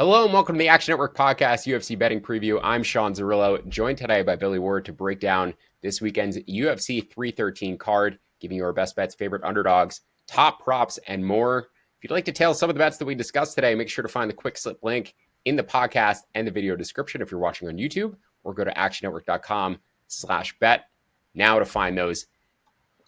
Hello and welcome to the Action Network Podcast UFC Betting Preview. I'm Sean Zerillo, joined today by Billy Ward to break down this weekend's UFC 313 card, giving you our best bets, favorite underdogs, top props, and more. If you'd like to tail some of the bets that we discussed today, make sure to find the quick slip link in the podcast and the video description if you're watching on YouTube, or go to actionnetwork.com/bet now to find those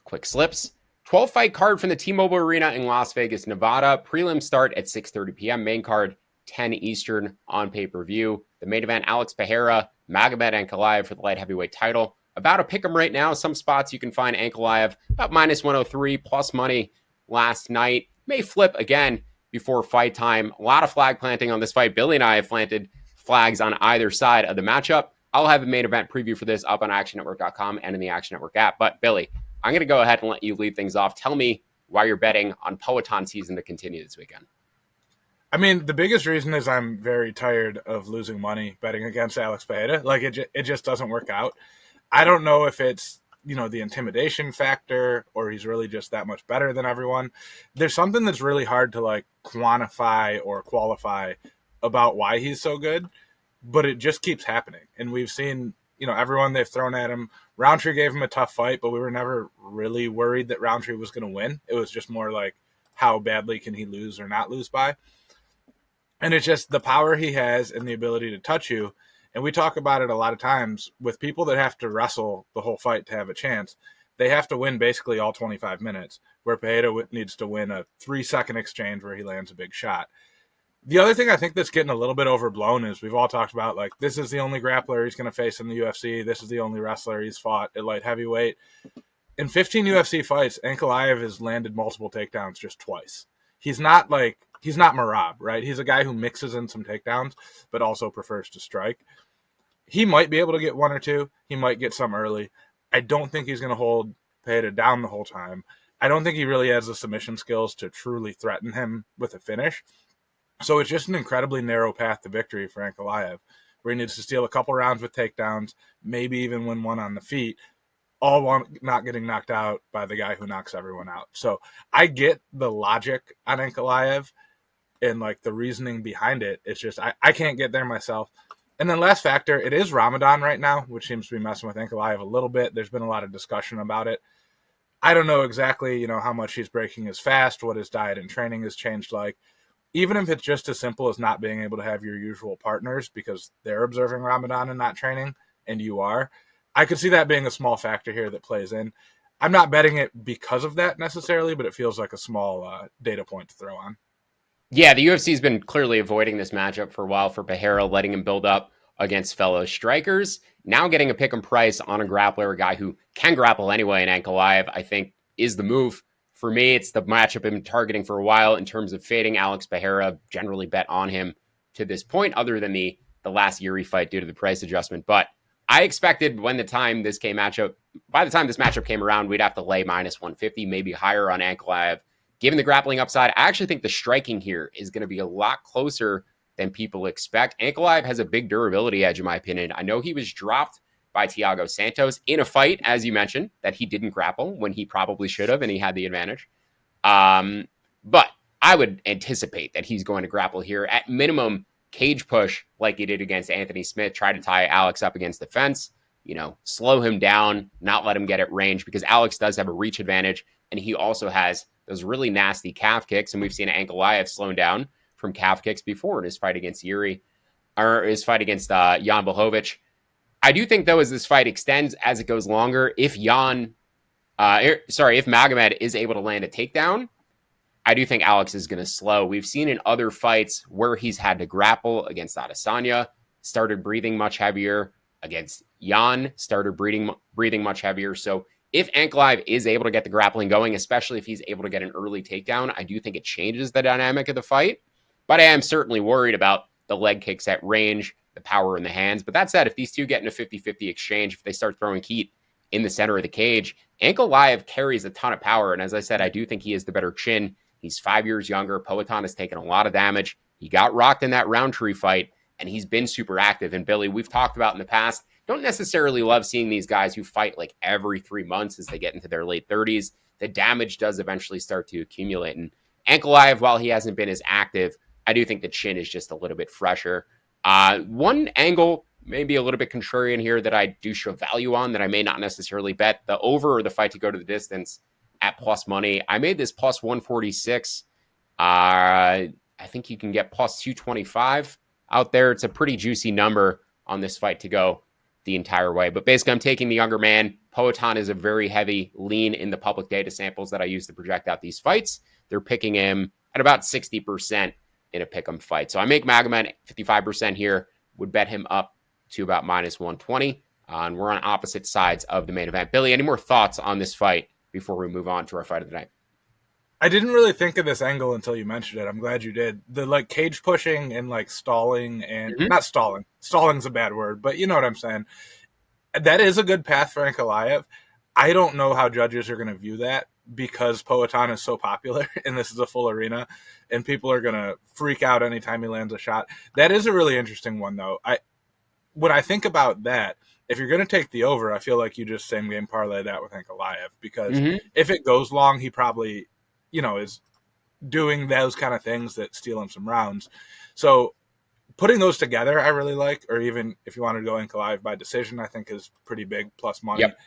quick slips. 12-fight card from the T-Mobile Arena in Las Vegas, Nevada. Prelim start at 6:30 p.m. Main card 10 Eastern on pay-per-view. The main event, Alex Pereira, Magomed Ankalaev for the light heavyweight title. About to pick him right now. Some spots you can find Ankalaev about minus 103, plus money last night. May flip again before fight time. A lot of flag planting on this fight. Billy and I have planted flags on either side of the matchup. I'll have a main event preview for this up on actionnetwork.com and in the Action Network app. But Billy, I'm going to go ahead and let you lead things off. Tell me why you're betting on Poatan season to continue this weekend. I mean, the biggest reason is I'm very tired of losing money betting against Alex Pereira. Like, it just doesn't work out. I don't know if it's, the intimidation factor or he's really just that much better than everyone. There's something that's really hard to, quantify or qualify about why he's so good, but it just keeps happening. And we've seen, everyone they've thrown at him. Roundtree gave him a tough fight, but we were never really worried that Roundtree was going to win. It was just more like, how badly can he lose or not lose by? And it's just the power he has and the ability to touch you. And we talk about it a lot of times with people that have to wrestle the whole fight to have a chance. They have to win basically all 25 minutes, where Pereira needs to win a 3-second exchange where he lands a big shot. The other thing I think that's getting a little bit overblown is we've all talked about, this is the only grappler he's going to face in the UFC. This is the only wrestler he's fought at light heavyweight. In 15 UFC fights, Ankalaev has landed multiple takedowns just twice. He's not Merab, right? He's a guy who mixes in some takedowns, but also prefers to strike. He might be able to get one or two. He might get some early. I don't think he's going to hold Pereira down the whole time. I don't think he really has the submission skills to truly threaten him with a finish. So it's just an incredibly narrow path to victory for Ankalaev, where he needs to steal a couple rounds with takedowns, maybe even win one on the feet, all while not getting knocked out by the guy who knocks everyone out. So I get the logic on Ankalaev and the reasoning behind it. It's just I can't get there myself. And then last factor, it is Ramadan right now, which seems to be messing with Ankalaev a little bit. There's been a lot of discussion about it. I don't know exactly, how much he's breaking his fast, what his diet and training has changed like. Even if it's just as simple as not being able to have your usual partners because they're observing Ramadan and not training, and you are, I could see that being a small factor here that plays in. I'm not betting it because of that necessarily, but it feels like a small data point to throw on. Yeah, the UFC has been clearly avoiding this matchup for a while for Pereira, letting him build up against fellow strikers. Now getting a pick and price on a grappler, a guy who can grapple anyway in Ankalaev, I think is the move. For me, it's the matchup I've been targeting for a while in terms of fading Alex Pereira. Generally bet on him to this point, other than the last Yuri fight due to the price adjustment. But I expected by the time this matchup came around, we'd have to lay minus 150, maybe higher on Ankalaev. Given the grappling upside, I actually think the striking here is going to be a lot closer than people expect. Ankalaev has a big durability edge, in my opinion. I know he was dropped by Thiago Santos in a fight, as you mentioned, that he didn't grapple when he probably should have, and he had the advantage. But I would anticipate that he's going to grapple here. At minimum, cage push like he did against Anthony Smith, try to tie Alex up against the fence, slow him down, not let him get at range, because Alex does have a reach advantage, and he also has those really nasty calf kicks, and we've seen Ankalaev slowing down from calf kicks before in his fight against Jan Blachowicz. I do think, though, as this fight extends, as it goes longer, if Magomed is able to land a takedown, I do think Alex is going to slow. We've seen in other fights where he's had to grapple against Adesanya, started breathing much heavier. Against Jan, started breathing much heavier. So if Ankalaev is able to get the grappling going, especially if he's able to get an early takedown, I do think it changes the dynamic of the fight. But I am certainly worried about the leg kicks at range, the power in the hands. But that said, if these two get in a 50-50 exchange, if they start throwing heat in the center of the cage, Ankalaev carries a ton of power. And as I said, I do think he is the better chin. He's 5 years younger. Poatan has taken a lot of damage. He got rocked in that Roundtree fight, and he's been super active. And Billy, we've talked about in the past, don't necessarily love seeing these guys who fight every 3 months as they get into their late 30s. The damage does eventually start to accumulate. And Ankalaev, while he hasn't been as active I do think the chin is just a little bit fresher. One angle, maybe a little bit contrarian here, that I do show value on that I may not necessarily bet, the over or the fight to go to the distance at plus money. I made this plus 146. I think you can get plus 225 out there. It's a pretty juicy number on this fight to go the entire way. But basically, I'm taking the younger man. Poatan is a very heavy lean in the public data samples that I use to project out these fights. They're picking him at about 60% in a pick'em fight. So I make Magomed 55% here, would bet him up to about minus 120. And we're on opposite sides of the main event. Billy, any more thoughts on this fight before we move on to our fight of the night? I didn't really think of this angle until you mentioned it. I'm glad you did. The like cage pushing and like stalling and not stalling. Stalling's a bad word, but you know what I'm saying. That is a good path for Ankalaev. I don't know how judges are going to view that because Poatan is so popular and this is a full arena and people are going to freak out anytime he lands a shot. That is a really interesting one though. When I think about that, if you're going to take the over, I feel like you just same game parlay that with Ankalaev because if it goes long, he probably is doing those kind of things that steal him some rounds. So putting those together, I really like, or even if you wanted to go Ankalaev by decision, I think is pretty big plus money. Yep.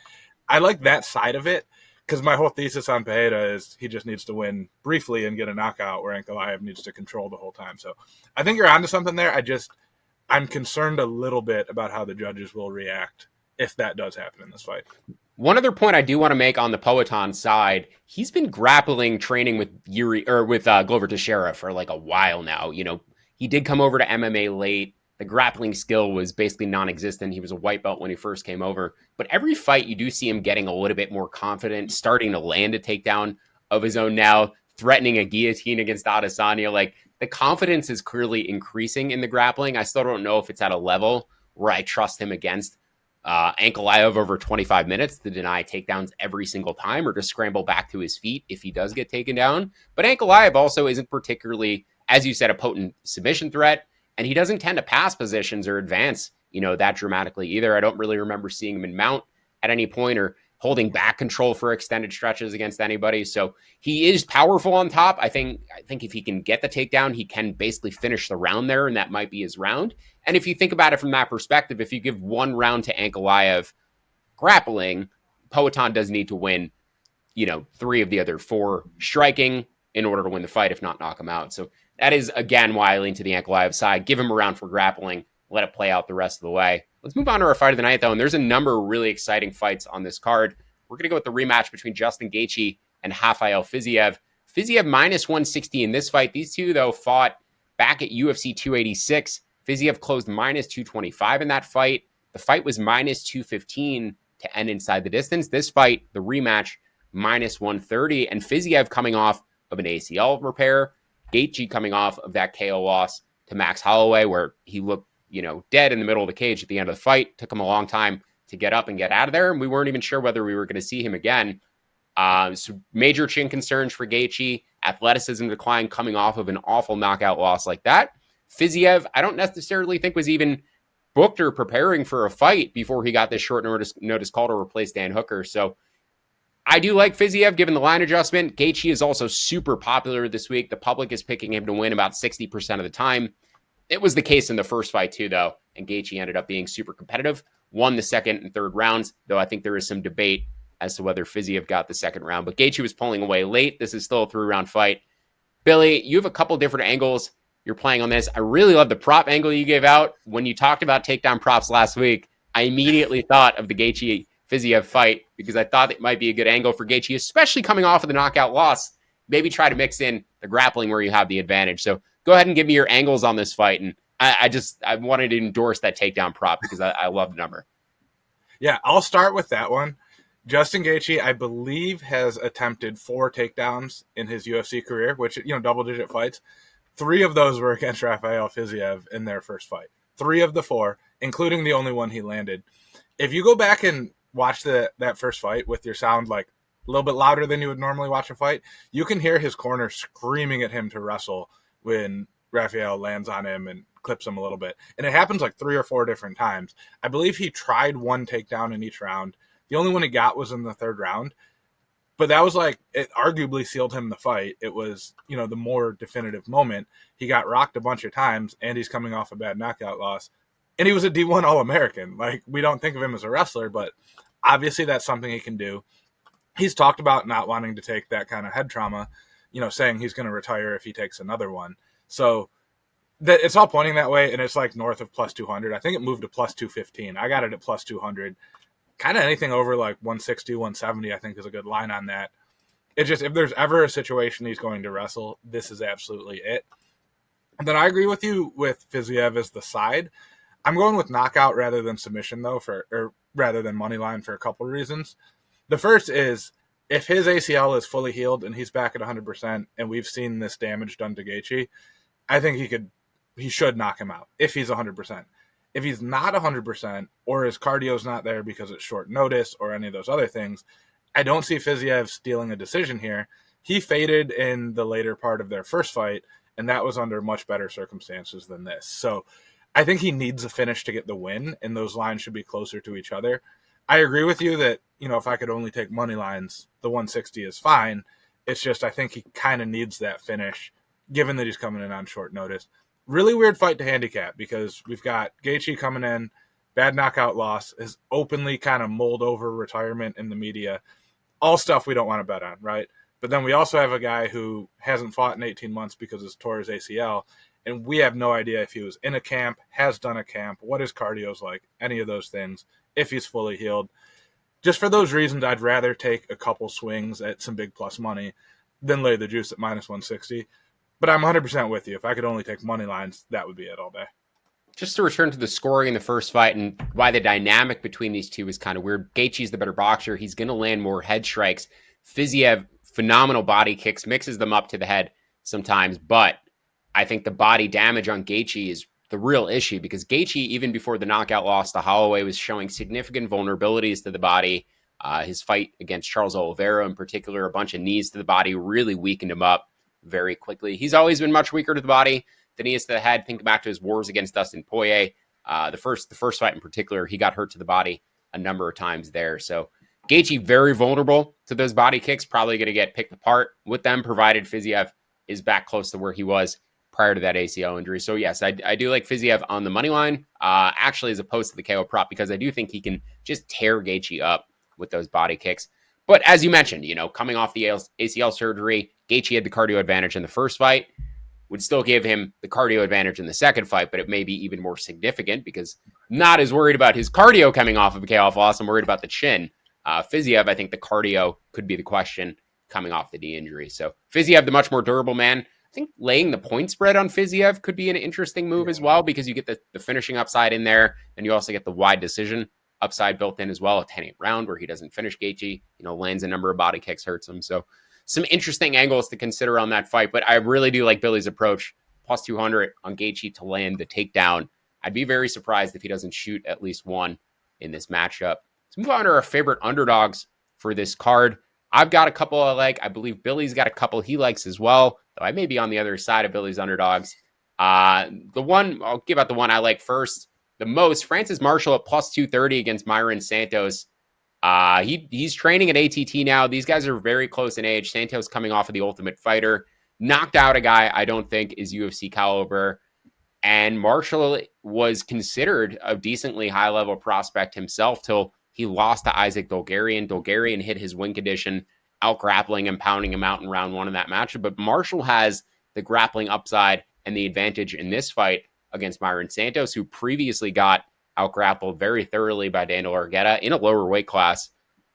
I like that side of it because my whole thesis on Pereira is he just needs to win briefly and get a knockout where Ankalaev needs to control the whole time. So I think you're onto something there. I'm concerned a little bit about how the judges will react if that does happen in this fight. One other point I do want to make on the Poatan side, he's been grappling training with Glover Teixeira for like a while now. He did come over to MMA late. The grappling skill was basically non-existent. He was a white belt when he first came over. But every fight, you do see him getting a little bit more confident, starting to land a takedown of his own now, threatening a guillotine against Adesanya. Like, the confidence is clearly increasing in the grappling. I still don't know if it's at a level where I trust him against Ankalaev over 25 minutes to deny takedowns every single time or to scramble back to his feet if he does get taken down. But Ankalaev also isn't particularly, as you said, a potent submission threat, and he doesn't tend to pass positions or advance, that dramatically either. I don't really remember seeing him in mount at any point or holding back control for extended stretches against anybody. So he is powerful on top. I think if he can get the takedown, he can basically finish the round there, and that might be his round. And if you think about it from that perspective, if you give one round to Ankalaev grappling, Poatan does need to win, 3 of the other 4 striking in order to win the fight, if not knock him out. So that is, again, why I lean to the Ankalaev side. Give him a round for grappling. Let it play out the rest of the way. Let's move on to our fight of the night, though, and there's a number of really exciting fights on this card. We're going to go with the rematch between Justin Gaethje and Rafael Fiziev. Fiziev minus 160 in this fight. These two, though, fought back at UFC 286. Fiziev closed minus 225 in that fight. The fight was minus 215 to end inside the distance. This fight, the rematch, minus 130, and Fiziev coming off of an ACL repair. Gaethje coming off of that KO loss to Max Holloway, where he looked dead in the middle of the cage at the end of the fight. Took him a long time to get up and get out of there, and we weren't even sure whether we were going to see him again. So major chin concerns for Gaethje, athleticism decline coming off of an awful knockout loss like that. Fiziev, I don't necessarily think was even booked or preparing for a fight before he got this short notice call to replace Dan Hooker. So I do like Fiziev given the line adjustment. Gaethje is also super popular this week. The public is picking him to win about 60% of the time. It was the case in the first fight too, though, and Gaethje ended up being super competitive. Won the second and third rounds, though I think there is some debate as to whether Fiziev got the second round. But Gaethje was pulling away late. This is still a 3-round fight. Billy, you have a couple different angles you're playing on this. I really love the prop angle you gave out. When you talked about takedown props last week, I immediately thought of the Gaethje-Fiziev fight because I thought it might be a good angle for Gaethje, especially coming off of the knockout loss. Maybe try to mix in the grappling where you have the advantage. So go ahead and give me your angles on this fight. And I wanted to endorse that takedown prop because I love the number. Yeah, I'll start with that one. Justin Gaethje, I believe, has attempted 4 takedowns in his UFC career, which, double-digit fights. 3 of those were against Rafael Fiziev in their first fight. 3 of the 4, including the only one he landed. If you go back and watch that first fight with your sound like a little bit louder than you would normally watch a fight, you can hear his corner screaming at him to wrestle when Rafael lands on him and clips him a little bit. And it happens like 3 or 4 different times. I believe he tried 1 takedown in each round. The only one he got was in the third round. But that was like, it arguably sealed him the fight. It was, the more definitive moment. He got rocked a bunch of times, and he's coming off a bad knockout loss. And he was a D1 All-American. Like, we don't think of him as a wrestler, but obviously that's something he can do. He's talked about not wanting to take that kind of head trauma, saying he's going to retire if he takes another one. So it's all pointing that way, and it's like north of plus 200. I think it moved to plus 215. I got it at plus 200. Kind of anything over like 160, 170, I think is a good line on that. It's just, if there's ever a situation he's going to wrestle, this is absolutely it. And then I agree with you with Fiziev as the side. I'm going with knockout rather than submission, though, or rather than money line, for a couple of reasons. The first is, if his ACL is fully healed and he's back at 100%, and we've seen this damage done to Gaethje, I think he should knock him out if he's 100%. If he's not 100%, or his cardio's not there because it's short notice or any of those other things, I don't see Fiziev stealing a decision here. He faded in the later part of their first fight, and that was under much better circumstances than this. So I think he needs a finish to get the win, and those lines should be closer to each other. I agree with you that, if I could only take money lines, the 160 is fine. It's just, I think he kind of needs that finish, given that he's coming in on short notice. Really weird fight to handicap, because we've got Gaethje coming in, bad knockout loss, has openly kind of mulled over retirement in the media. All stuff we don't want to bet on, right? But then we also have a guy who hasn't fought in 18 months because he's tore his ACL, and we have no idea if he was in a camp, has done a camp, what his cardio's like, any of those things, if he's fully healed. Just for those reasons, I'd rather take a couple swings at some big plus money than lay the juice at minus 160. But I'm 100% with you. If I could only take money lines, that would be it all day. Just to return to the scoring in the first fight and why the dynamic between these two is kind of weird. Gaethje's the better boxer. He's going to land more head strikes. Fiziev, phenomenal body kicks, mixes them up to the head sometimes. But I think the body damage on Gaethje is the real issue, because Gaethje, even before the knockout loss to Holloway, was showing significant vulnerabilities to the body. His fight against Charles Oliveira in particular, a bunch of knees to the body, really weakened him up very quickly. He's always been much weaker to the body than he is to the head. Think back to his wars against Dustin Poirier. The first fight in particular, he got hurt to the body a number of times there. So Gaethje very vulnerable to those body kicks, probably going to get picked apart with them, provided Fiziev is back close to where he was prior to that ACL injury. So yes, I do like Fiziev on the money line, actually, as opposed to the KO prop, because I do think he can just tear Gaethje up with those body kicks. But as you mentioned, coming off the ACL surgery, Gaethje had the cardio advantage in the first fight, would still give him the cardio advantage in the second fight, but it may be even more significant, because not as worried about his cardio coming off of a KO loss. I'm worried about the chin. Fiziev, I think the cardio could be the question coming off the knee injury. So Fiziev, the much more durable man. I think laying the point spread on Fiziev could be an interesting move as well, because you get the finishing upside in there, and you also get the wide decision upside built in as well. A 10-8 round where he doesn't finish Gaethje, lands a number of body kicks, hurts him. So some interesting angles to consider on that fight. But I really do like Billy's approach, plus 200 on Gaethje to land the takedown. I'd be very surprised if he doesn't shoot at least one in this matchup. Let's move on to our favorite underdogs for this card. I've got a couple I like. I believe Billy's got a couple he likes as well, though I may be on the other side of Billy's underdogs. I'll give out the one I like first the most. Francis Marshall at plus 230 against Myron Santos. He's training at ATT now. These guys are very close in age. Santos coming off of the Ultimate Fighter. Knocked out a guy I don't think is UFC caliber. And Marshall was considered a decently high-level prospect himself till he lost to Isaac Dolgarian. Dolgarian hit his win condition, out-grappling and pounding him out in round one in that matchup. But Marshall has the grappling upside and the advantage in this fight against Myron Santos, who previously got out-grappled very thoroughly by Daniel Argueta in a lower weight class.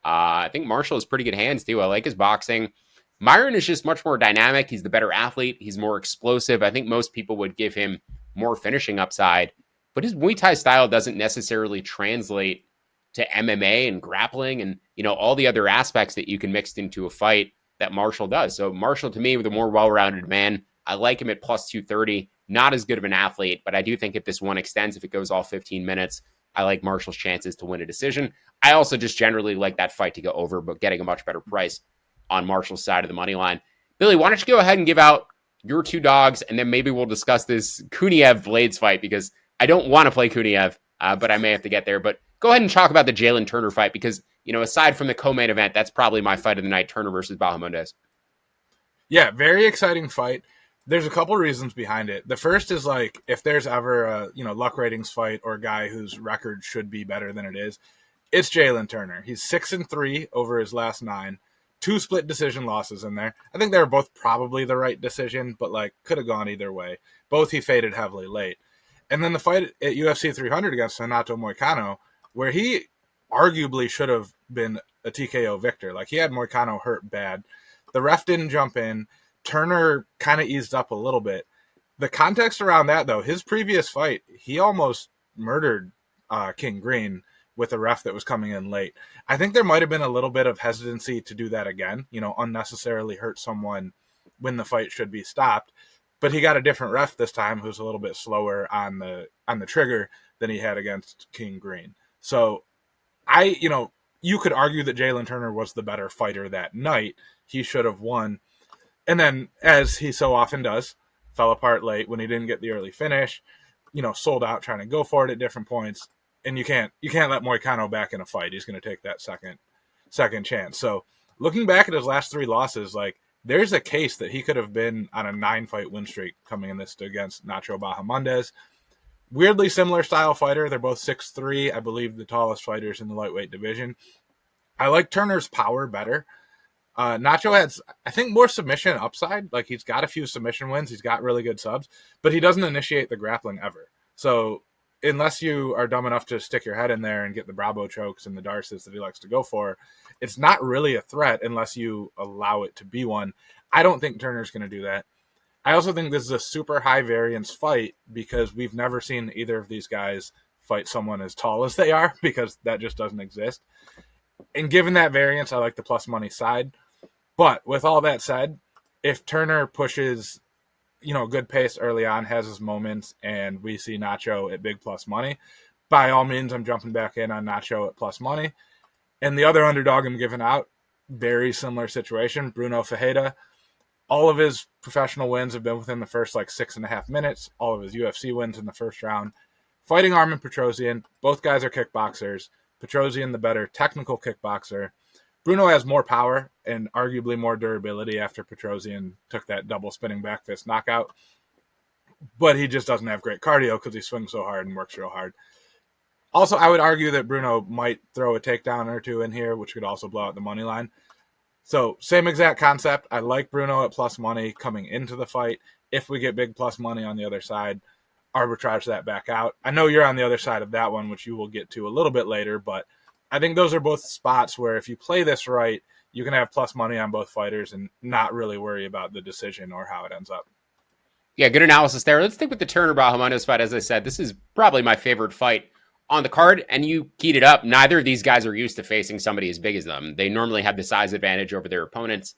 I think Marshall has pretty good hands, too. I like his boxing. Myron is just much more dynamic. He's the better athlete. He's more explosive. I think most people would give him more finishing upside. But his Muay Thai style doesn't necessarily translate to MMA and grappling and, all the other aspects that you can mix into a fight that Marshall does. So Marshall, to me, with a more well-rounded man, I like him at plus 230. Not as good of an athlete, but I do think if this one extends, if it goes all 15 minutes, I like Marshall's chances to win a decision. I also just generally like that fight to go over, but getting a much better price on Marshall's side of the money line. Billy, why don't you go ahead and give out your two dogs, and then maybe we'll discuss this Kuniev-Blades fight, because I don't want to play Kuniev, but I may have to get there. But go ahead and talk about the Jalen Turner fight, because aside from the co-main event, that's probably my fight of the night, Turner versus Bahamondes. Yeah, very exciting fight. There's a couple reasons behind it. The first is like if there's ever a luck ratings fight or a guy whose record should be better than it is, it's Jalen Turner. He's 6-3 over his last 9, 2 split decision losses in there. I think they were both probably the right decision, but like could have gone either way. Both he faded heavily late. And then the fight at UFC 300 against Renato Moicano, where he arguably should have been a TKO victor. Like he had Moicano hurt bad. The ref didn't jump in. Turner kind of eased up a little bit. The context around that, though, his previous fight, he almost murdered King Green with a ref that was coming in late. I think there might have been a little bit of hesitancy to do that again, unnecessarily hurt someone when the fight should be stopped. But he got a different ref this time who's a little bit slower on the trigger than he had against King Green. So you could argue that Jalen Turner was the better fighter that night. He should have won. And then, as he so often does, fell apart late when he didn't get the early finish, sold out trying to go for it at different points. And you can't let Moicano back in a fight. He's going to take that second chance. So looking back at his last 3 losses, like there's a case that he could have been on a 9-fight win streak coming in this against Nacho Bahamondes. Weirdly similar style fighter. They're both 6'3", I believe the tallest fighters in the lightweight division. I like Turner's power better. Nacho has, I think, more submission upside. Like he's got a few submission wins. He's got really good subs, but he doesn't initiate the grappling ever. So unless you are dumb enough to stick your head in there and get the Bravo chokes and the Darces that he likes to go for, it's not really a threat unless you allow it to be one. I don't think Turner's going to do that. I also think this is a super high variance fight because we've never seen either of these guys fight someone as tall as they are because that just doesn't exist. And given that variance, I like the plus money side. But with all that said, if Turner pushes, good pace early on, has his moments, and we see Nacho at big plus money, by all means, I'm jumping back in on Nacho at plus money. And the other underdog I'm giving out, very similar situation, Bruno Ferreira. All of his professional wins have been within the first 6.5 minutes. All of his UFC wins in the first round. Fighting Armen Petrosyan, both guys are kickboxers. Petrosyan, the better technical kickboxer. Bruno has more power and arguably more durability after Petrosyan took that double spinning back fist knockout. But he just doesn't have great cardio because he swings so hard and works real hard. Also, I would argue that Bruno might throw a takedown or 2 in here, which could also blow out the money line. So same exact concept. I like Bruno at plus money coming into the fight. If we get big plus money on the other side, arbitrage that back out. I know you're on the other side of that one, which you will get to a little bit later, but I think those are both spots where if you play this right, you can have plus money on both fighters and not really worry about the decision or how it ends up. Yeah, good analysis there. Let's stick with the Turner Bahamondes fight. As I said, this is probably my favorite fight on the card, and you keyed it up. Neither of these guys are used to facing somebody as big as them. They normally have the size advantage over their opponents.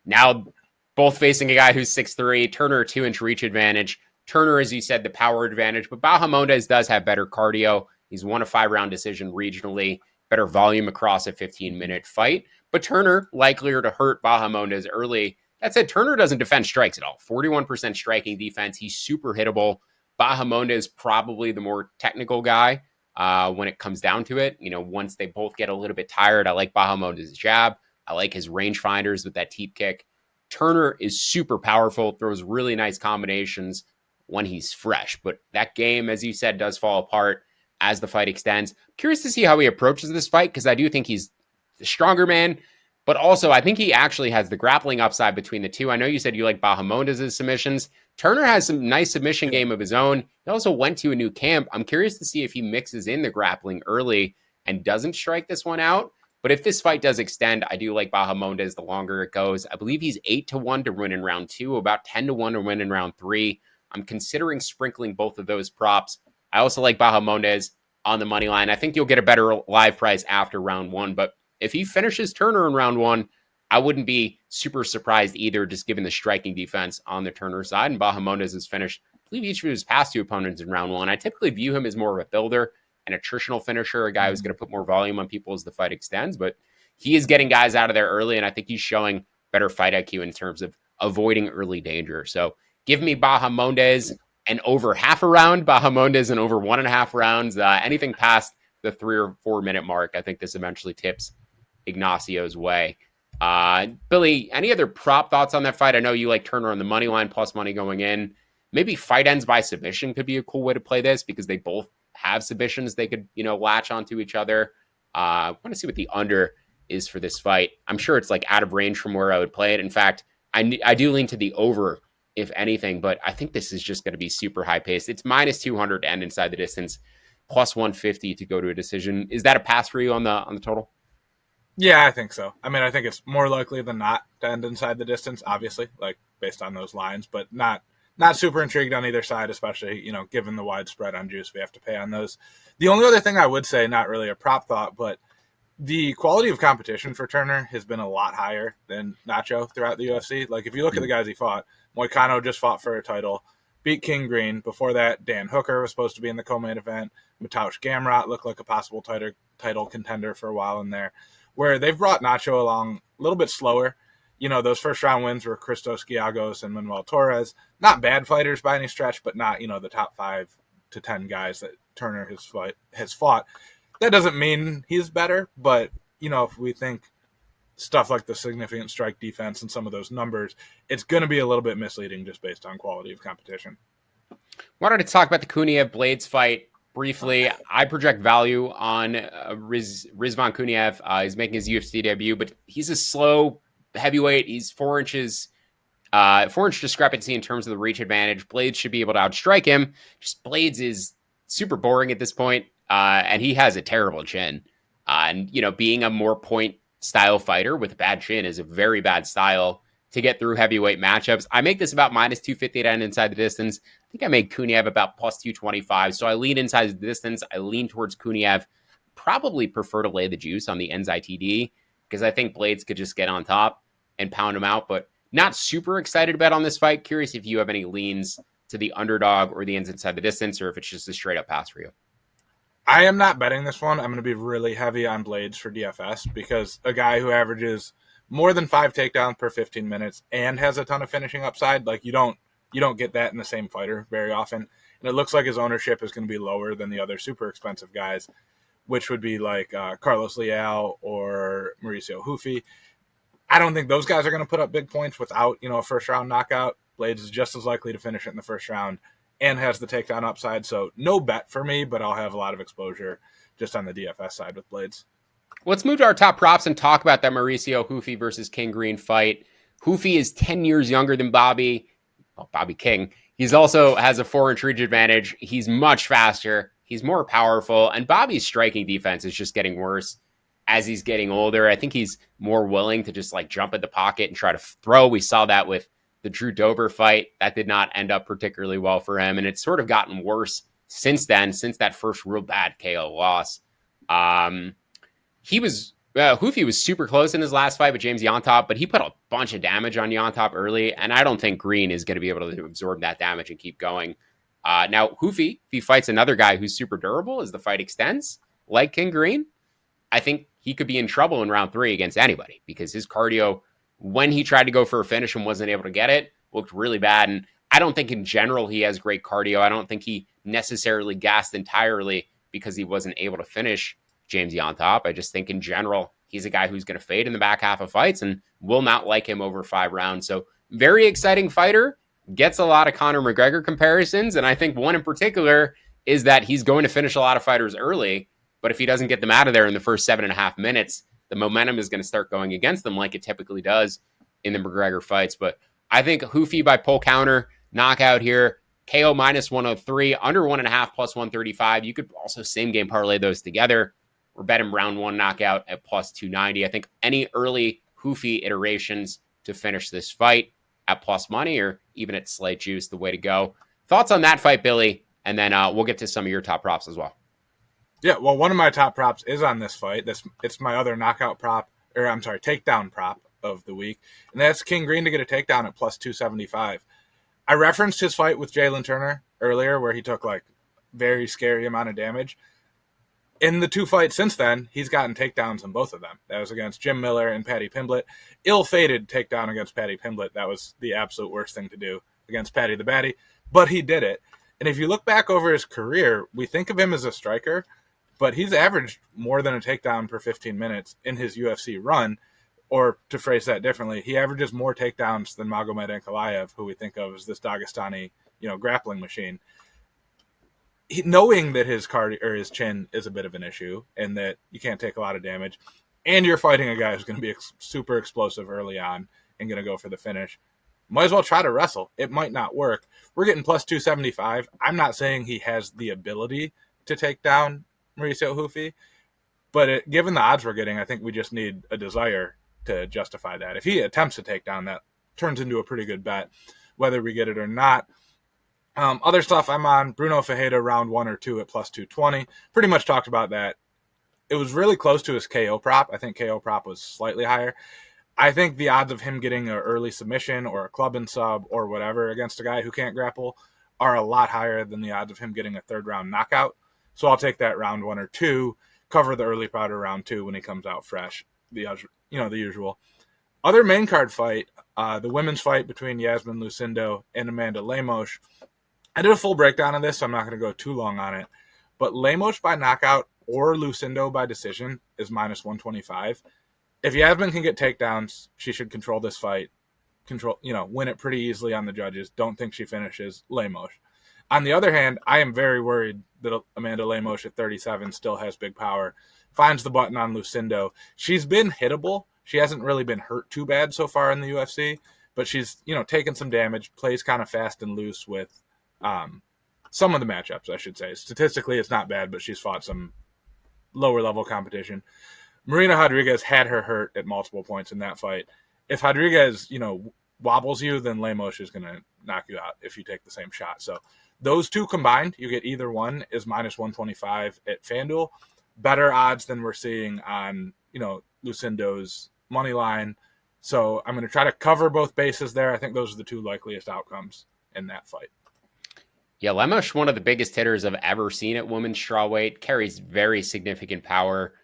Now, both facing a guy who's 6'3", Turner a 2-inch reach advantage. Turner, as you said, the power advantage, but Bahamondes does have better cardio. He's won a 5-round decision regionally, better volume across a 15-minute fight. But Turner, likelier to hurt Bahamondes early. That said, Turner doesn't defend strikes at all. 41% striking defense. He's super hittable. Bahamondes probably the more technical guy when it comes down to it. Once they both get a little bit tired, I like Bahamondes' jab. I like his rangefinders with that teep kick. Turner is super powerful, throws really nice combinations when he's fresh. But that game, as you said, does fall apart as the fight extends. Curious to see how he approaches this fight because I do think he's the stronger man, but also I think he actually has the grappling upside between the two. I know you said you like Bahamondes' submissions. Turner has some nice submission game of his own. He also went to a new camp. I'm curious to see if he mixes in the grappling early and doesn't strike this one out. But if this fight does extend, I do like Bahamondes the longer it goes. I believe he's 8-1 to win in round 2, about 10-1 to win in round 3. I'm considering sprinkling both of those props. I also like Bahamondes on the money line. I think you'll get a better live price after round 1. But if he finishes Turner in round 1, I wouldn't be super surprised either, just given the striking defense on the Turner side. And Bahamondes has finished, I believe, each of his past 2 opponents in round 1. I typically view him as more of a builder, an attritional finisher, a guy who's going to put more volume on people as the fight extends. But he is getting guys out of there early, and I think he's showing better fight IQ in terms of avoiding early danger. So give me Bahamondes and over half a round, Bahamondes and over 1.5 rounds. Anything past the 3 or 4 minute mark, I think this eventually tips Ignacio's way. Billy, any other prop thoughts on that fight? I know you like Turner on the money line, plus money going in. Maybe fight ends by submission could be a cool way to play this because they both have submissions they could, latch onto each other. I want to see what the under is for this fight. I'm sure it's like out of range from where I would play it. In fact, I do lean to the over, if anything, but I think this is just going to be super high paced. It's minus 200 to end inside the distance, plus 150 to go to a decision. Is that a pass for you on the total? Yeah, I think so. I mean, I think it's more likely than not to end inside the distance, obviously, like based on those lines, but not super intrigued on either side, especially, given the wide spread on juice we have to pay on those. The only other thing I would say, not really a prop thought, but the quality of competition for Turner has been a lot higher than Nacho throughout the UFC. Like, if you look at the guys he fought, Moicano just fought for a title, beat King Green. Before that, Dan Hooker was supposed to be in the co-main event. Mateusz Gamrot looked like a possible title contender for a while in there, where they've brought Nacho along a little bit slower. Those first-round wins were Christos Giagos and Manuel Torres. Not bad fighters by any stretch, but not, the top 5 to 10 guys that Turner has fought. That doesn't mean he's better, but, if we think stuff like the significant strike defense and some of those numbers, it's going to be a little bit misleading just based on quality of competition. Wanted to talk about the Kuniev Blades fight briefly. I project value on Rizvan Kuniev. He's making his UFC debut, but he's a slow heavyweight. He's 4 inches, 4-inch discrepancy in terms of the reach advantage. Blades should be able to outstrike him. Just Blades is super boring at this point, and he has a terrible chin. And, being a more point style fighter with a bad chin is a very bad style to get through heavyweight matchups. I make this about minus 250 to end inside the distance. I think I made Kuniev about plus 225. So I lean inside the distance. I lean towards Kuniev. Probably prefer to lay the juice on the ends ITD because I think Blades could just get on top and pound him out, but not super excited about on this fight. Curious if you have any leans to the underdog or the ends inside the distance, or if it's just a straight up pass for you. I am not betting this one. I'm going to be really heavy on Blades for DFS because a guy who averages more than 5 takedowns per 15 minutes and has a ton of finishing upside, like you don't get that in the same fighter very often. And it looks like his ownership is going to be lower than the other super expensive guys, which would be like Carlos Leal or Mauricio Hufi. I don't think those guys are going to put up big points without, a first-round knockout. Blades is just as likely to finish it in the first round and has the takedown upside. So no bet for me, but I'll have a lot of exposure just on the DFS side with Blades. Let's move to our top props and talk about that Mauricio Hufi versus King Green fight. Hufi is 10 years younger than Bobby King. He's also has a 4-inch reach advantage. He's much faster. He's more powerful. And Bobby's striking defense is just getting worse as he's getting older. I think he's more willing to just jump at the pocket and try to throw. We saw that with the Drew Dober fight. That did not end up particularly well for him. And it's sort of gotten worse since then, since that first real bad KO loss. Hufi was super close in his last fight with James Yontop, but he put a bunch of damage on Yontop early, and I don't think Green is going to be able to absorb that damage and keep going. Now, Hufi, if he fights another guy who's super durable as the fight extends, like King Green, I think he could be in trouble in round 3 against anybody because his cardio, when he tried to go for a finish and wasn't able to get it, looked really bad. And I don't think in general he has great cardio. I don't think he necessarily gassed entirely because he wasn't able to finish James Yontop. I just think in general, he's a guy who's going to fade in the back half of fights and will not like him over 5 rounds. So very exciting fighter, gets a lot of Conor McGregor comparisons. And I think one in particular is that he's going to finish a lot of fighters early, but if he doesn't get them out of there in the first 7.5 minutes, the momentum is going to start going against them like it typically does in the McGregor fights. But I think Hufi by pull counter, knockout here, KO minus 103, under 1.5 plus 135. You could also same game parlay those together or bet him round 1 knockout at plus 290. I think any early Hufi iterations to finish this fight at plus money or even at slight juice, the way to go. Thoughts on that fight, Billy? And then we'll get to some of your top props as well. Yeah, well, one of my top props is on this fight. It's my other knockout prop, or I'm sorry, takedown prop of the week, and that's King Green to get a takedown at plus 275. I referenced his fight with Jalen Turner earlier where he took very scary amount of damage. In the 2 fights since then, he's gotten takedowns in both of them. That was against Jim Miller and Paddy Pimblett. Ill-fated takedown against Paddy Pimblett. That was the absolute worst thing to do against Paddy the Baddy, but he did it. And if you look back over his career, we think of him as a striker, but he's averaged more than a takedown per 15 minutes in his UFC run. Or to phrase that differently, he averages more takedowns than Magomed Ankalaev, who we think of as this Dagestani, grappling machine. Knowing that his cardio or his chin is a bit of an issue and that you can't take a lot of damage, and you're fighting a guy who's going to be super explosive early on and going to go for the finish, might as well try to wrestle. It might not work. We're getting plus 275. I'm not saying he has the ability to take down Mauricio Hufi, but given the odds we're getting, I think we just need a desire to justify that. If he attempts to take down, that turns into a pretty good bet, whether we get it or not. Other stuff I'm on, Bruno Ferreira round 1 or 2 at plus 220. Pretty much talked about that. It was really close to his KO prop. I think KO prop was slightly higher. I think the odds of him getting an early submission or a club and sub or whatever against a guy who can't grapple are a lot higher than the odds of him getting a third round knockout. So I'll take that round 1 or 2, cover the early part of round 2 when he comes out fresh. The usual. Other main card fight, the women's fight between Yasmin Lucindo and Amanda Lemos. I did a full breakdown of this, so I'm not going to go too long on it. But Lemos by knockout or Lucindo by decision is minus 125. If Yasmin can get takedowns, she should control this fight. Win it pretty easily on the judges. Don't think she finishes Lemos. On the other hand, I am very worried that Amanda Lemos at 37 still has big power. Finds the button on Lucindo. She's been hittable. She hasn't really been hurt too bad so far in the UFC, but she's, taken some damage, plays kind of fast and loose with some of the matchups, I should say. Statistically, it's not bad, but she's fought some lower level competition. Marina Rodriguez had her hurt at multiple points in that fight. If Rodriguez, wobbles you, then Lemos is going to knock you out if you take the same shot. So those two combined, you get either one, is minus 125 at FanDuel. Better odds than we're seeing on, Lucindo's money line. So I'm going to try to cover both bases there. I think those are the two likeliest outcomes in that fight. Yeah, Lemos, one of the biggest hitters I've ever seen at women's strawweight, carries very significant power.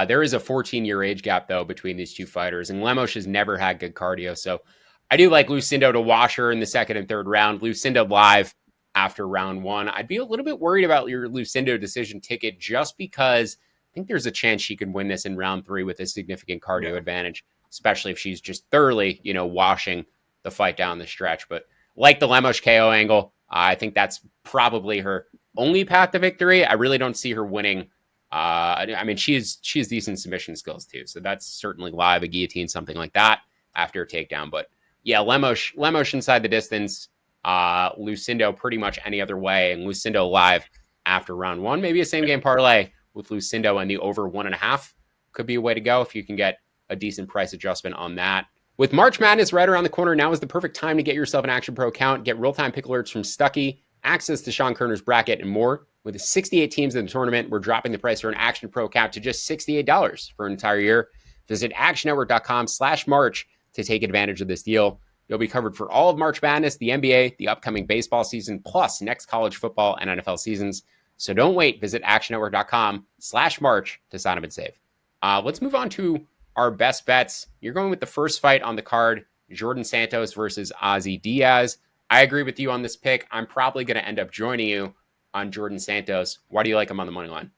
There is a 14-year age gap, though, between these two fighters, and Lemos has never had good cardio. So I do like Lucindo to wash her in the second and third round. Lucindo live after round 1. I'd be a little bit worried about your Lucindo decision ticket just because I think there's a chance she could win this in round 3 with a significant cardio advantage, especially if she's just thoroughly, washing the fight down the stretch. But like the Lemos KO angle, I think that's probably her only path to victory. I really don't see her winning. She has decent submission skills too, so that's certainly live, a guillotine, something like that after a takedown. But yeah, Lemos inside the distance, Lucindo pretty much any other way, and Lucindo live after round 1. Maybe a same game parlay with Lucindo and the over 1.5 could be a way to go if you can get a decent price adjustment on that. With March Madness right around the corner, now is the perfect time to get yourself an Action Pro account. Get real-time pick alerts from Stuckey, access to Sean Kerner's bracket, and more. With the 68 teams in the tournament, we're dropping the price for an Action Pro account to just $68 for an entire year. Visit actionnetwork.com/March to take advantage of this deal. You'll be covered for all of March Madness, the NBA, the upcoming baseball season, plus next college football and NFL seasons. So don't wait. Visit actionnetwork.com/March to sign up and save. Let's move on to our best bets. You're going with the first fight on the card, Jordan Santos versus Ozzy Diaz. I agree with you on this pick. I'm probably going to end up joining you on Jordan Santos. Why do you like him on the money line?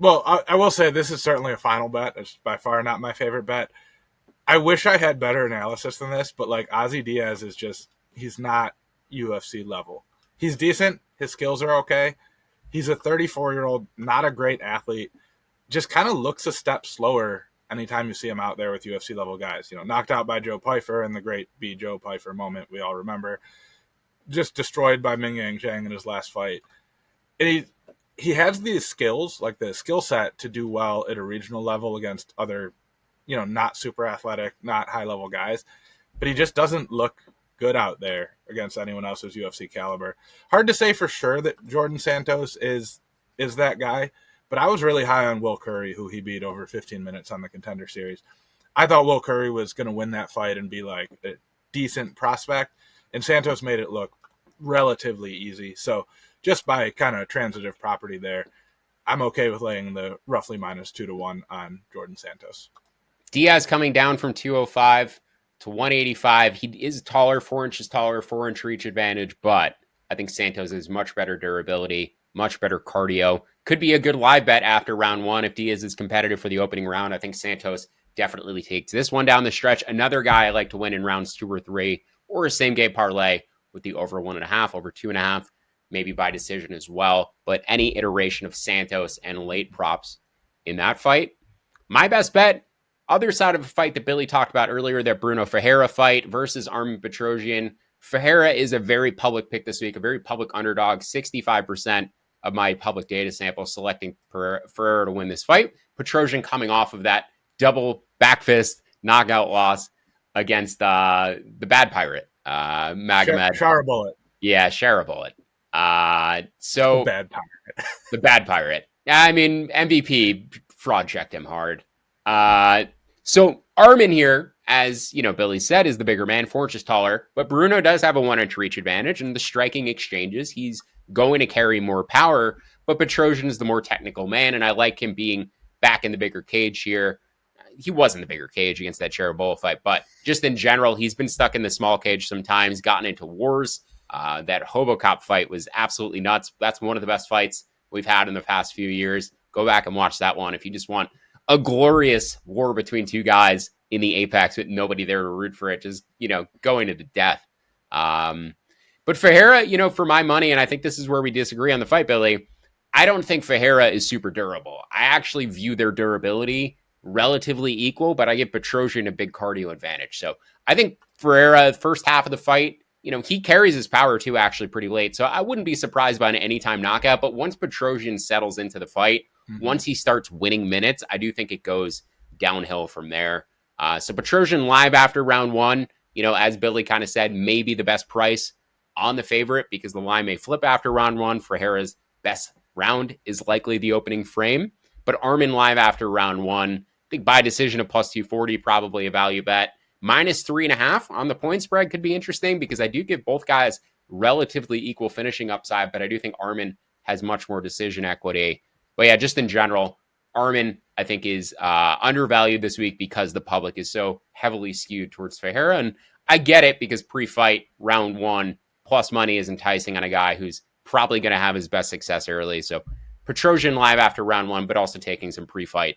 Well, I will say this is certainly a final bet. It's by far not my favorite bet. I wish I had better analysis than this, but Ozzy Diaz is just, he's not UFC level. He's decent. His skills are okay. He's a 34-year-old, not a great athlete. Just kind of looks a step slower anytime you see him out there with UFC level guys. Knocked out by Joe Pyfer in the great B. Joe Pyfer moment we all remember. Just destroyed by Ming Yang Zhang in his last fight. And he has these skills, like the skill set to do well at a regional level against other, not super athletic, not high level guys. But he just doesn't look good out there against anyone else's UFC caliber. Hard to say for sure that Jordan Santos is that guy. But I was really high on Will Curry, who he beat over 15 minutes on the Contender Series. I thought Will Curry was going to win that fight and be like a decent prospect, and Santos made it look relatively easy. So just by kind of transitive property there, I'm okay with laying the roughly minus 2-1 on Jordan Santos. Diaz coming down from 205 to 185. He is taller, 4 inches taller, 4-inch reach advantage, but I think Santos has much better durability, much better cardio. Could be a good live bet after round one if Diaz is competitive for the opening round. I think Santos definitely takes this one down the stretch. Another guy I like to win in rounds 2 or 3, or a same game parlay with the over 1.5, over 2.5, maybe by decision as well. But any iteration of Santos and late props in that fight. My best bet, other side of a fight that Billy talked about earlier, that Bruno Ferreira fight versus Armin Petrosian. Ferreira is a very public pick this week, a very public underdog. 65% of my public data sample selecting Ferreira to win this fight. Petrosian coming off of that double back fist knockout loss against the bad pirate, Magomed. Share a bullet. Yeah, share a bullet. So the bad pirate. The bad pirate. I mean, MVP fraud checked him hard. So Armin here, as you know, Billy said, is the bigger man, 4 inches taller, but Bruno does have a 1 inch reach advantage, and the striking exchanges, he's going to carry more power, but Petrosian is the more technical man, and I like him being back in the bigger cage here. He was in the bigger cage against that Cherubolo fight, but just in general, he's been stuck in the small cage sometimes, gotten into wars. That Hobocop fight was absolutely nuts. That's one of the best fights we've had in the past few years. Go back and watch that one if you just want a glorious war between two guys in the apex with nobody there to root for it, just, going to the death. But Ferreira, for my money, and I think this is where we disagree on the fight, Billy, I don't think Ferreira is super durable. I actually view their durability relatively equal, but I give Petrosian a big cardio advantage. So I think Ferreira, first half of the fight, he carries his power too, actually pretty late. So I wouldn't be surprised by an anytime knockout, but once Petrosian settles into the fight, once he starts winning minutes, I do think it goes downhill from there. So Petrosian live after round one, as Billy kind of said, maybe the best price on the favorite because the line may flip after round one. Ferreira's best round is likely the opening frame, but Armin live after round one, I think by decision of plus 240, probably a value bet. Minus 3.5 on the point spread could be interesting because I do give both guys relatively equal finishing upside, but I do think Armin has much more decision equity. But yeah, just in general, Armin, I think, is undervalued this week because the public is so heavily skewed towards Ferreira. And I get it because pre-fight, round one, plus money is enticing on a guy who's probably going to have his best success early. So Petrosian live after round one, but also taking some pre-fight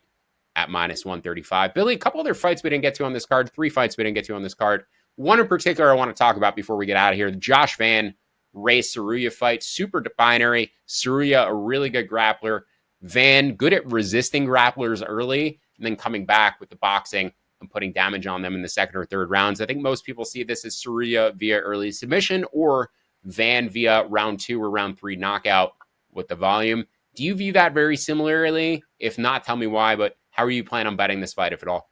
at minus 135. Billy, a couple other fights we didn't get to on this card, 3 fights we didn't get to on this card. One in particular I want to talk about before we get out of here, the Josh Van Ray Zerillo fight, super binary. Zerillo, a really good grappler. Van, good at resisting grapplers early and then coming back with the boxing and putting damage on them in the second or third rounds. I think most people see this as Zerillo via early submission or Van via round 2 or round 3 knockout with the volume. Do you view that very similarly? If not, tell me why, but how are you planning on betting this fight, if at all?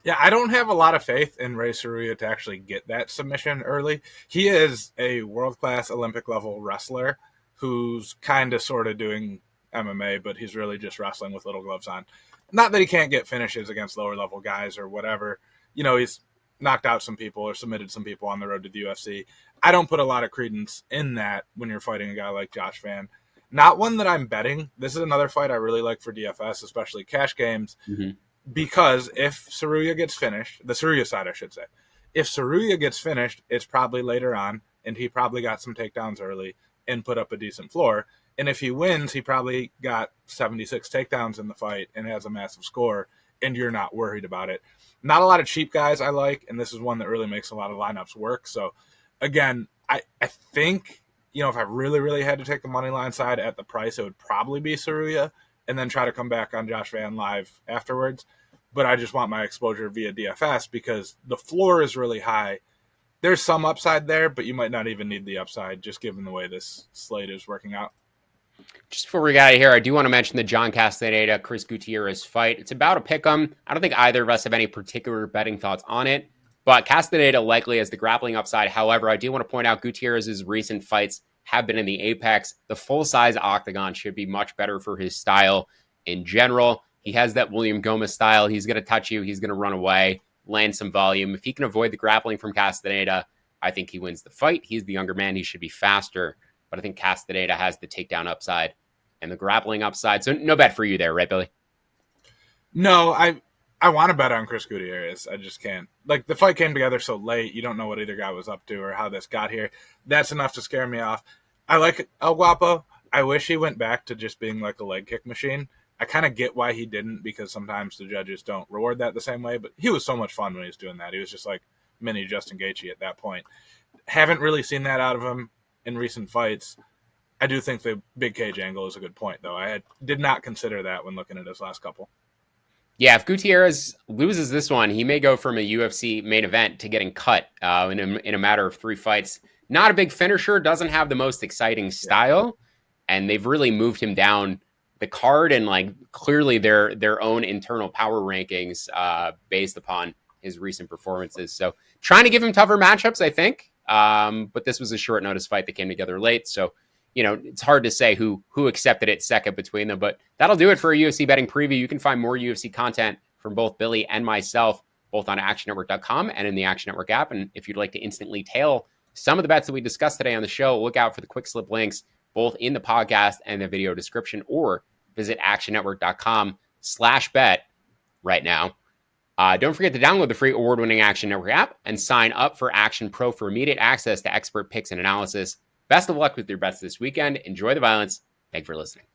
Yeah, I don't have a lot of faith in Ray Zerillo to actually get that submission early. He is a world-class Olympic-level wrestler who's kind of sort of doing MMA, but he's really just wrestling with little gloves on. Not that he can't get finishes against lower-level guys or whatever. He's knocked out some people or submitted some people on the road to the UFC. I don't put a lot of credence in that when you're fighting a guy like Josh Van. Not one that I'm betting. This is another fight I really like for DFS, especially cash games, because if Zerillo gets finished, the Zerillo side I should say, if Zerillo gets finished, it's probably later on, and he probably got some takedowns early and put up a decent floor. And if he wins, he probably got 76 takedowns in the fight and has a massive score, and you're not worried about it. Not a lot of cheap guys I like, and this is one that really makes a lot of lineups work. So, again, I think, if I really, really had to take the money line side at the price, it would probably be Zerillo and then try to come back on Josh Van live afterwards. But I just want my exposure via DFS because the floor is really high. There's some upside there, but you might not even need the upside just given the way this slate is working out. Just before we get out of here, I do want to mention the John Castaneda, Chris Gutierrez fight. It's about a pick'em. I don't think either of us have any particular betting thoughts on it, but Castaneda likely has the grappling upside. However, I do want to point out Gutierrez's recent fights have been in the apex. The full-size octagon should be much better for his style in general. He has that William Gomez style. He's going to touch you. He's going to run away, land some volume. If he can avoid the grappling from Castaneda, I think he wins the fight. He's the younger man. He should be faster. But I think Castaneda has the takedown upside and the grappling upside. So no bet for you there, right, Billy? No, I want to bet on Chris Gutierrez. I just can't. The fight came together so late. You don't know what either guy was up to or how this got here. That's enough to scare me off. I like El Guapo. I wish he went back to just being like a leg kick machine. I kind of get why he didn't, because sometimes the judges don't reward that the same way, but he was so much fun when he was doing that. He was just like mini Justin Gaethje at that point. Haven't really seen that out of him in recent fights. I do think the big cage angle is a good point, though. Did not consider that when looking at his last couple. Yeah, if Gutierrez loses this one, he may go from a UFC main event to getting cut in a matter of 3 fights. Not a big finisher, doesn't have the most exciting style, and they've really moved him down the card and like clearly their own internal power rankings based upon his recent performances. So trying to give him tougher matchups, I think. But this was a short notice fight that came together late, so it's hard to say who accepted it second between them, but that'll do it for a UFC betting preview. You can find more UFC content from both Billy and myself, both on actionnetwork.com and in the Action Network app. And if you'd like to instantly tail some of the bets that we discussed today on the show, look out for the quick slip links, both in the podcast and the video description, or visit actionnetwork.com/bet right now. Don't forget to download the free award-winning Action Network app and sign up for Action Pro for immediate access to expert picks and analysis. Best of luck with your bets this weekend. Enjoy the violence. Thank you for listening.